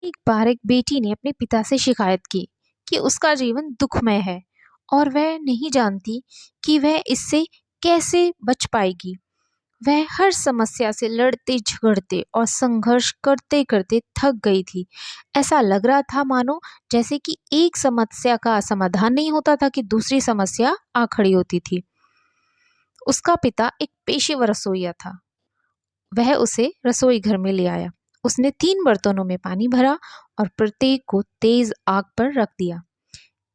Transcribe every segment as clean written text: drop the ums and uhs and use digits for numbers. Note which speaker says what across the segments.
Speaker 1: एक बार एक बेटी ने अपने पिता से शिकायत की कि उसका जीवन दुखमय है और वह नहीं जानती कि वह इससे कैसे बच पाएगी। वह हर समस्या से लड़ते झगड़ते और संघर्ष करते करते थक गई थी। ऐसा लग रहा था मानो जैसे कि एक समस्या का समाधान नहीं होता था कि दूसरी समस्या आ खड़ी होती थी। उसका पिता एक पेशेवर रसोइया था। वह उसे रसोई घर में ले आया। उसने 3 बर्तनों में पानी भरा और प्रत्येक को तेज आग पर रख दिया।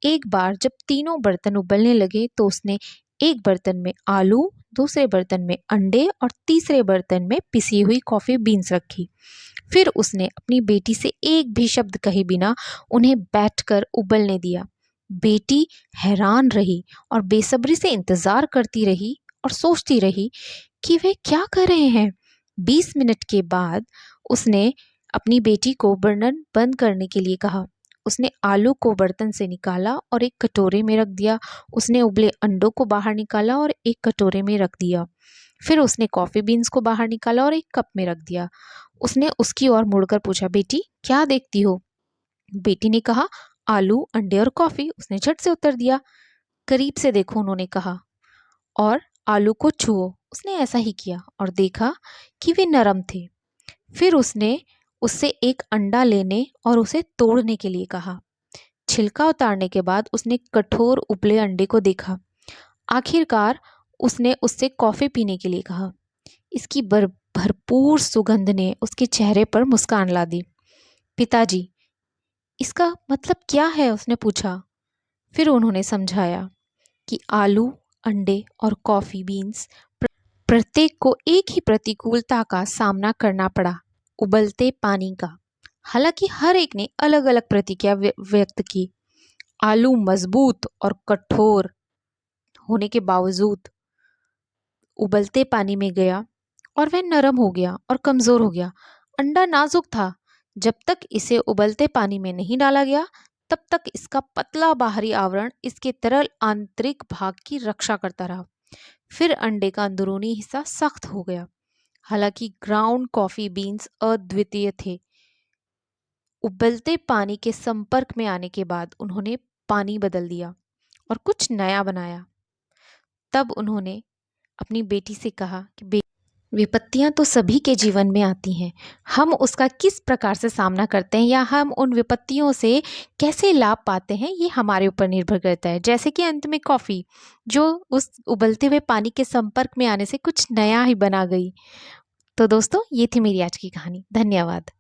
Speaker 1: एक बार जब तीनों बर्तन उबलने लगे तो उसने एक बर्तन में आलू, दूसरे बर्तन में अंडे और तीसरे बर्तन में पिसी हुई कॉफी बीन्स रखी। फिर उसने अपनी बेटी से एक भी शब्द कहे बिना उन्हें बैठकर उबलने दिया। बेटी हैरान रही और बेसब्री से इंतजार करती रही और सोचती रही कि वे क्या कर रहे हैं। 20 मिनट के बाद उसने अपनी बेटी को बर्तन बंद करने के लिए कहा। उसने आलू को बर्तन से निकाला और एक कटोरे में रख दिया। उसने उबले अंडों को बाहर निकाला और एक कटोरे में रख दिया। फिर उसने कॉफी बीन्स को बाहर निकाला और एक कप में रख दिया। उसने उसकी ओर मुड़कर पूछा, बेटी क्या देखती हो? बेटी ने कहा, आलू, अंडे और कॉफी। उसने झट से उत्तर दिया। करीब से देखो, उन्होंने कहा, और आलू को छुओ। उसने ऐसा ही किया और देखा कि वे नरम थे। फिर उसने उससे एक अंडा लेने और उसे तोड़ने के लिए कहा। छिलका उतारने के बाद उसने कठोर उबले अंडे को देखा। आखिरकार उसने उससे कॉफी पीने के लिए कहा। इसकी भरपूर सुगंध ने उसके चेहरे पर मुस्कान ला दी। पिताजी, इसका मतलब क्या है? उसने पूछा। फिर उन्होंने समझाया कि आलू, अंडे और कॉफी बीन्स प्रत्येक को एक ही प्रतिकूलता का सामना करना पड़ा, उबलते पानी का। हालांकि हर एक ने अलग अलग प्रतिक्रिया व्यक्त की। आलू मजबूत और कठोर होने के बावजूद उबलते पानी में गया और वह नरम हो गया और कमजोर हो गया। अंडा नाजुक था। जब तक इसे उबलते पानी में नहीं डाला गया तब तक इसका पतला बाहरी आवरण इसके तरल आंतरिक भाग की रक्षा करता रहा। फिर अंडे का अंदरूनी हिस्सा सख्त हो गया। हालांकि ग्राउंड कॉफी बीन्स अद्वितीय थे। उबलते पानी के संपर्क में आने के बाद उन्होंने पानी बदल दिया और कुछ नया बनाया। तब उन्होंने अपनी बेटी से कहा कि विपत्तियां तो सभी के जीवन में आती हैं। हम उसका किस प्रकार से सामना करते हैं या हम उन विपत्तियों से कैसे लाभ पाते हैं, ये हमारे ऊपर निर्भर करता है। जैसे कि अंत में कॉफ़ी, जो उस उबलते हुए पानी के संपर्क में आने से कुछ नया ही बना गई। तो दोस्तों, ये थी मेरी आज की कहानी। धन्यवाद।